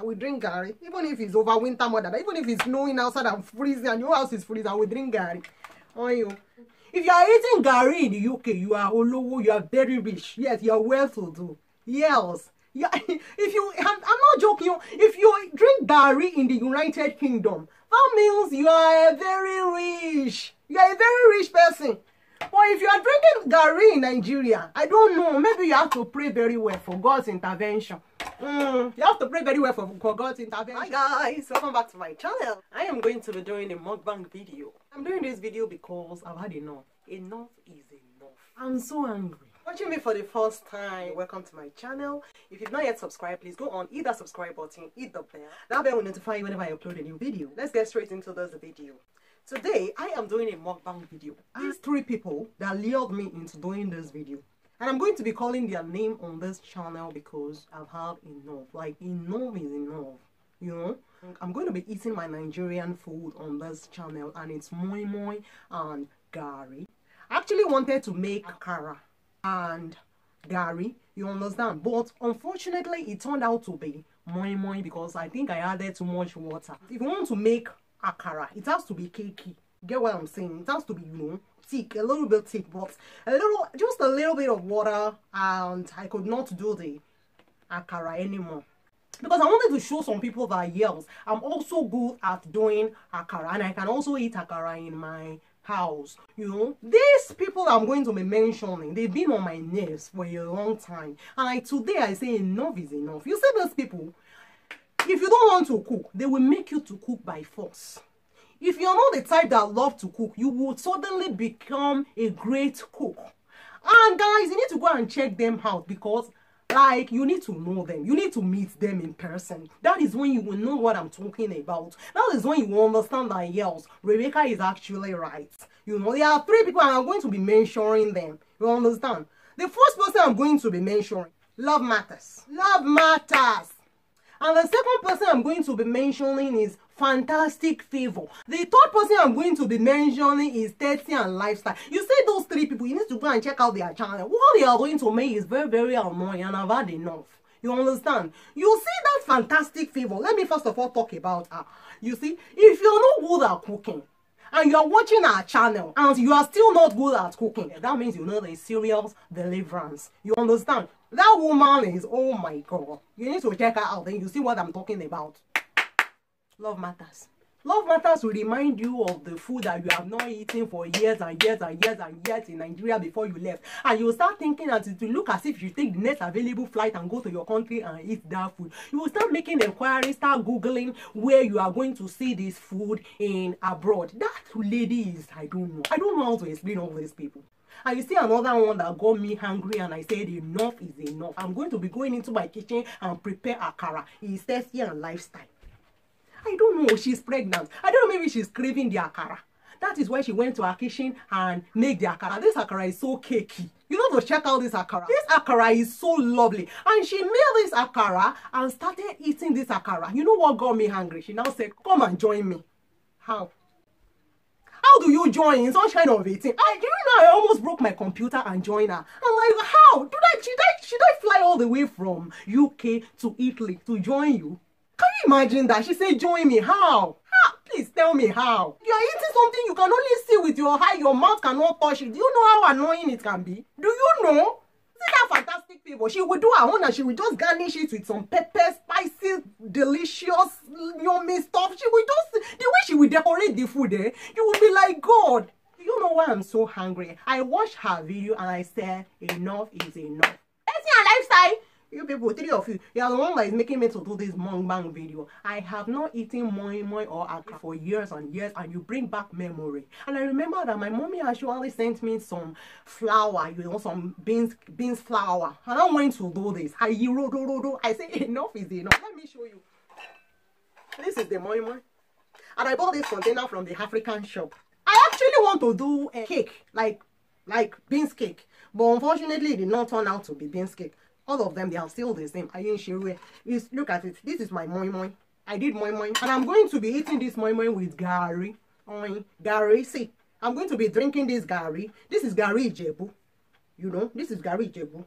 will drink Garri. Even if it's over winter mother, even if it's snowing outside and freezing and your house is freezing, I will drink Garri. On you. If you are eating Garri in the UK, you are olowo, you are very rich. Yes, you are well to do. Yes. Yeah, I'm not joking. If you drink Garri in the United Kingdom, that means you are a very rich. You are a very rich person. But if you are drinking Garri in Nigeria, I don't know. Maybe you have to pray very well for God's intervention. You have to pray very well for God's intervention. Hi guys, welcome back to my channel. I am going to be doing a mukbang video. I'm doing this video because I've had enough. Enough is enough. I'm so angry. Watching me for the first time, welcome to my channel. If you've not yet subscribed, please go on, hit that subscribe button, hit the bell. That bell will notify you whenever I upload a new video. Let's get straight into this video. Today, I am doing a mukbang video. These three people that lured me into doing this video. And I'm going to be calling their name on this channel because I've had enough. Like, enough is enough. You know? I'm going to be eating my Nigerian food on this channel. And it's Moimoi and Garri. I actually wanted to make akara and Garri, you understand? But unfortunately, it turned out to be Moimoi because I think I added too much water. If you want to make akara, it has to be cakey. Get what I'm saying? It has to be, you know, thick, a little bit thick, but just a little bit of water, and I could not do the akara anymore. Because I wanted to show some people that yes, I'm also good at doing akara, and I can also eat akara in my house. You know, these people I'm going to be mentioning, they've been on my nerves for a long time, and today I say enough is enough. You see those people, if you don't want to cook, they will make you to cook by force. If you're not the type that love to cook, you will suddenly become a great cook. And guys, you need to go and check them out because like you need to know them. You need to meet them in person. That is when you will know what I'm talking about. That is when you will understand that yes, Rebecca is actually right. You know, there are three people and I'm going to be mentioning them. You understand? The first person I'm going to be mentioning, Love Matters. Love Matters. And the second person I'm going to be mentioning is Fantastic Favor. The third person I'm going to be mentioning is Thirsty and Lifestyle. You see those three people, you need to go and check out their channel. What they are going to make is very, very annoying and I've had enough. You understand? You see that Fantastic Favor. Let me first of all talk about her. You see, if you're not good at cooking, and you are watching our channel and you are still not good at cooking, that means you know the serious deliverance. You understand? That woman is, oh my God. You need to check her out and you see what I'm talking about. Love Matters. Love Matters will remind you of the food that you have not eaten for years and years and years and years in Nigeria before you left. And you will start thinking that it will look as if you take the next available flight and go to your country and eat that food. You will start making inquiries, start Googling where you are going to see this food in abroad. That lady is, I don't know. I don't know how to explain all these people. And you see another one that got me hungry and I said enough is enough. I'm going to be going into my kitchen and prepare akara. It's Thirsty and Lifestyle. I don't know, she's pregnant. I don't know, maybe she's craving the akara. That is why she went to her kitchen and made the akara. This akara is so cakey. You know, to check out this akara. This akara is so lovely. And she made this akara and started eating this akara. You know what got me hungry? She now said, come and join me. How? How do you join in such kind of eating? Do you know I almost broke my computer and joined her? I'm like, how? Should I fly all the way from UK to Italy to join you? Can you imagine that? She said, join me. How? How? Please tell me how. You are eating something you can only see with your eye. Your mouth cannot touch it. Do you know how annoying it can be? Do you know? See that Fantastic Favor? She will do her own and she will just garnish it with some pepper, spicy, delicious, yummy stuff. She will just, the way she will decorate the food, you will be like, God. Do you know why I'm so hungry? I watched her video and I said, enough is enough. Thirsty and Lifestyle. You people, three of you, you are the one that is making me to do this mukbang video. I have not eaten Moimoi or akara for years and years, and you bring back memory. And I remember that my mommy actually sent me some flour, you know, some beans flour. And I went to do this. I say enough is enough. Let me show you. This is the Moimoi. And I bought this container from the African shop. I actually want to do a cake, like beans cake. But unfortunately, it did not turn out to be beans cake. All of them, they are still the same. I didn't share it. Look at it. This is my Moimoi. I did Moimoi. And I'm going to be eating this Moimoi with Garri. Garri, see. I'm going to be drinking this Garri. This is Garri Ijebu. You know, this is Garri Ijebu.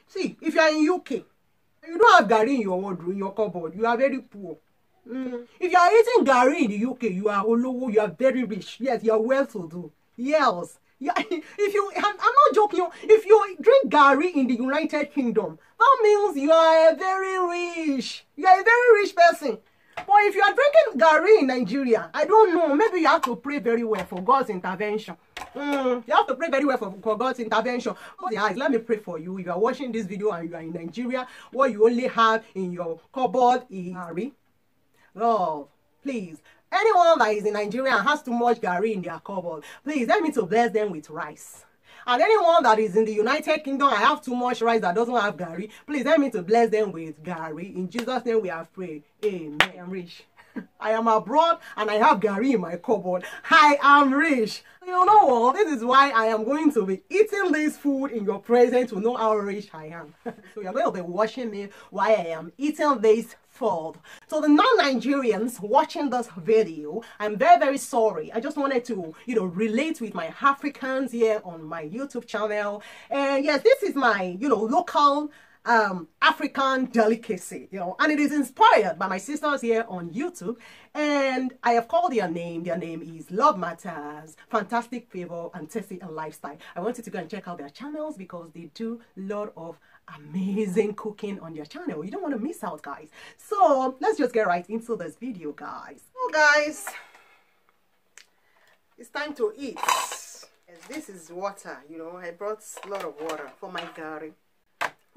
See, if you are in UK, You don't have Garri in your wardrobe, in your cupboard. You are very poor. If you are eating Garri in the UK, you are olowo, you are very rich. Yes, you are well to do. Yes. Yeah, I'm not joking. If you drink Garri in the United Kingdom, that means you are a very rich. You are a very rich person. But if you are drinking Garri in Nigeria, I don't know. Maybe you have to pray very well for God's intervention. You have to pray very well for God's intervention. Guys, let me pray for you. If you are watching this video and you are in Nigeria, what you only have in your cupboard is Garri. Lord, please. Anyone that is in Nigeria and has too much Garri in their cupboard, please help me to bless them with rice. And anyone that is in the United Kingdom and have too much rice that doesn't have Garri, please help me to bless them with Garri. In Jesus' name we have prayed. Amen. I am rich. I am abroad and I have Garri in my cupboard. I am rich. You know what? This is why I am going to be eating this food in your presence to know how rich I am. So you're going to be watching me while I am eating this food. So the non-Nigerians watching this video, I'm very, very sorry. I just wanted to, relate with my Africans here on my YouTube channel. And yes, this is my, local African delicacy, and it is inspired by my sisters here on YouTube, and I have called their name. Their name is Love Matters, Fantastic Favor, and Tasty and Lifestyle. I want you to go and check out their channels because they do a lot of amazing cooking on their channel. You don't want to miss out, guys. So let's just get right into this video, guys. So guys, it's time to eat. Yes, this is water. I brought a lot of water for my Garri.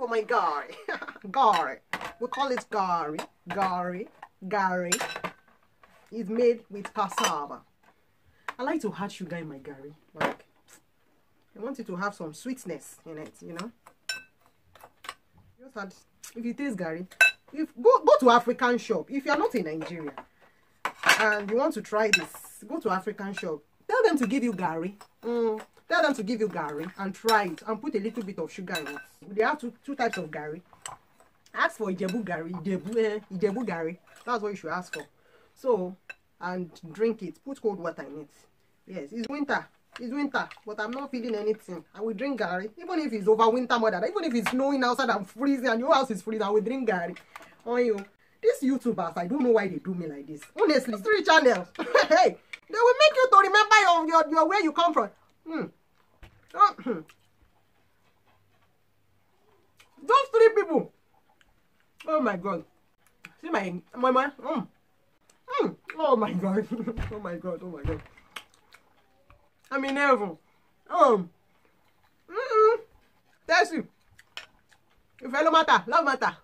Oh my Garri. Garri. We call it Garri. Garri. It's made with cassava. I like to add sugar in my Garri. Like, I want it to have some sweetness in it, Just add, if you taste Garri, go to African shop. If you are not in Nigeria and you want to try this, go to African shop. Tell them to give you Garri. Tell them to give you Garri and try it and put a little bit of sugar in it. They have two types of Garri. Ask for Ijebu Garri. Ijebu Garri. That's what you should ask for. So, and drink it. Put cold water in it. Yes, it's winter. It's winter, but I'm not feeling anything. I will drink Garri. Even if it's over winter more than that. Even if it's snowing outside and freezing and your house is freezing, I will drink Garri. On you. These YouTubers, I don't know why they do me like this. Honestly, 3 channels. Hey, they will make you to remember your where you come from. Those 3 people. Oh my God. See my Moimoi. Oh my God. Oh my God. Oh my God. I'm in heaven. That's you. If fellow matter, love matter.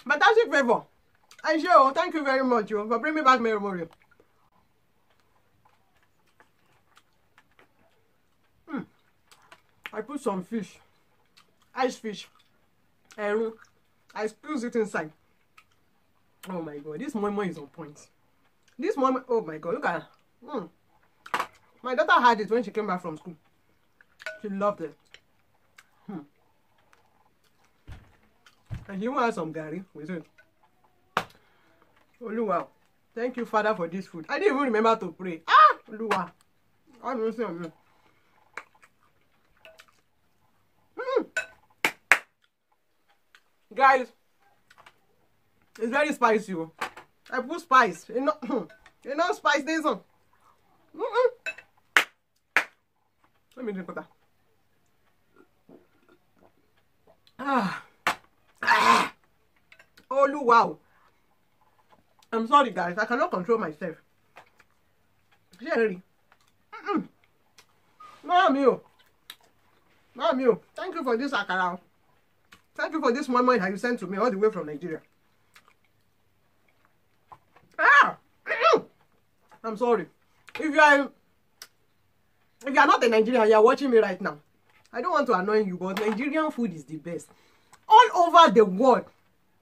Fantastic favor. I sure. Thank you very much for bringing me back my memory. I put some fish, ice fish, and I squeeze it inside. Oh my God, this Moimoi is on point. This Moimoi, oh my God, look at her. My daughter had it when she came back from school. She loved it. And she even had some Garri with it. Oh, wow. Thank you, Father, for this food. I didn't even remember to pray. Oluwa. I don't say on me. Guys, it's very spicy. I put spice. You know spice this one. Let me drink water. Oh wow. I'm sorry guys, I cannot control myself. Jerry. Mami. Thank you for this akara. Thank you for this Moimoi that you sent to me all the way from Nigeria. I'm sorry. If you are not in Nigeria, you are watching me right now. I don't want to annoy you, but Nigerian food is the best. All over the world.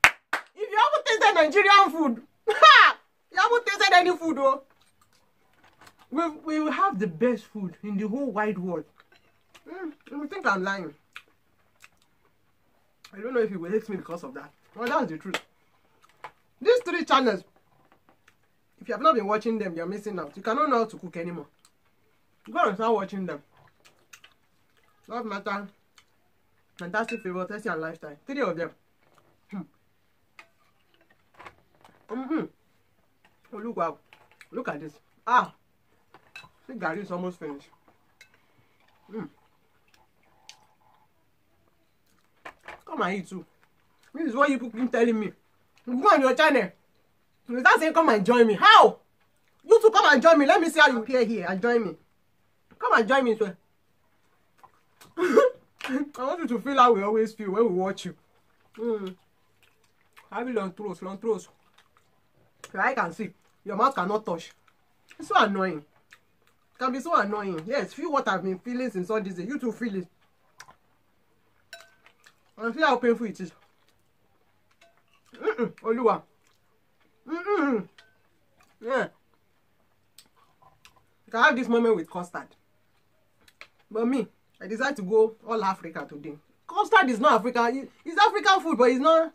If you haven't tasted Nigerian food, you haven't tasted any food, though. We will have the best food in the whole wide world. You think I'm lying? I don't know if you will hate me because of that. Well, that's the truth. These 3 channels, if you have not been watching them, you're missing out. You cannot know how to cook anymore. Go and start watching them. Love Matter, Fantastic flavor, tasty and lifestyle. 3 of them. Oh, look, wow. Look at this. Ah. The garri is almost finished. Come and eat too. This is what you people keep telling me. You go on your channel. You start saying, come and join me. How? You two come and join me. Let me see how you appear here and join me. Come and join me, sir. I want you to feel how we always feel when we watch you. Have a long throat, long throat. I can see. Your mouth cannot touch. It's so annoying. It can be so annoying. Yes, feel what I've been feeling since all this day. You too feel it. And see how painful it is. Oluwa. Yeah. You can have this moment with custard. But me, I decided to go all Africa today. Custard is not African. It's African food, but it's not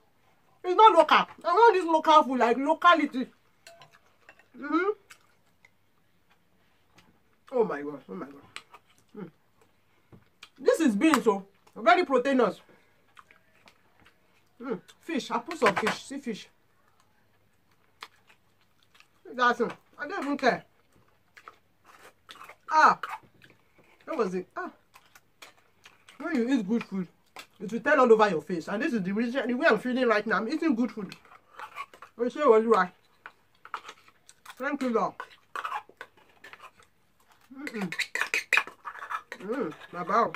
local. I want this local food, like locality. Oh my god, oh my god. This is beans, so very proteinous. Fish, I put some fish. See fish. That's it. I don't even care. Ah, what was it? Ah, when you eat good food, it will tell all over your face. And this is the reason, the way I'm feeling right now. I'm eating good food. We say what you right. Thank you, Lord. My bow.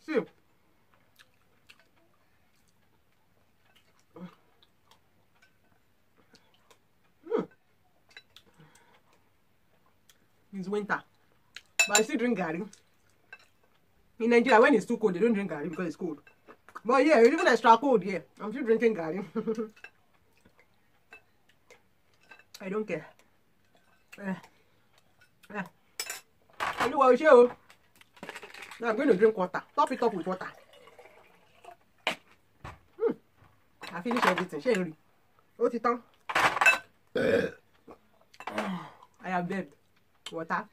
See. It's winter, but I still drink garri. In Nigeria, when it's too cold, they don't drink garri because it's cold. But yeah, even extra cold, yeah, I'm still drinking garri. I don't care. I do what we show. Now I'm going to drink water. Top it up with water. I finished everything. Sherry. What's it on? I have bed. Water.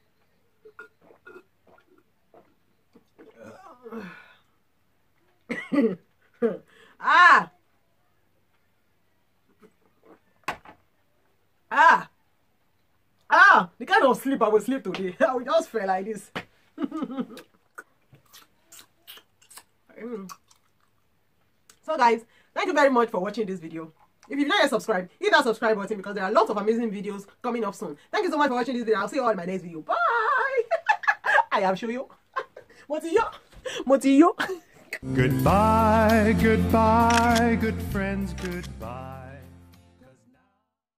The kind of sleep I will sleep today. I will just feel like this. So guys, thank you very much for watching this video. If you've not yet subscribed, hit that subscribe button because there are lots of amazing videos coming up soon. Thank you so much for watching this video. I'll see you all in my next video. Bye. I am Shoyo. Motiyo. Goodbye, goodbye, good friends, goodbye.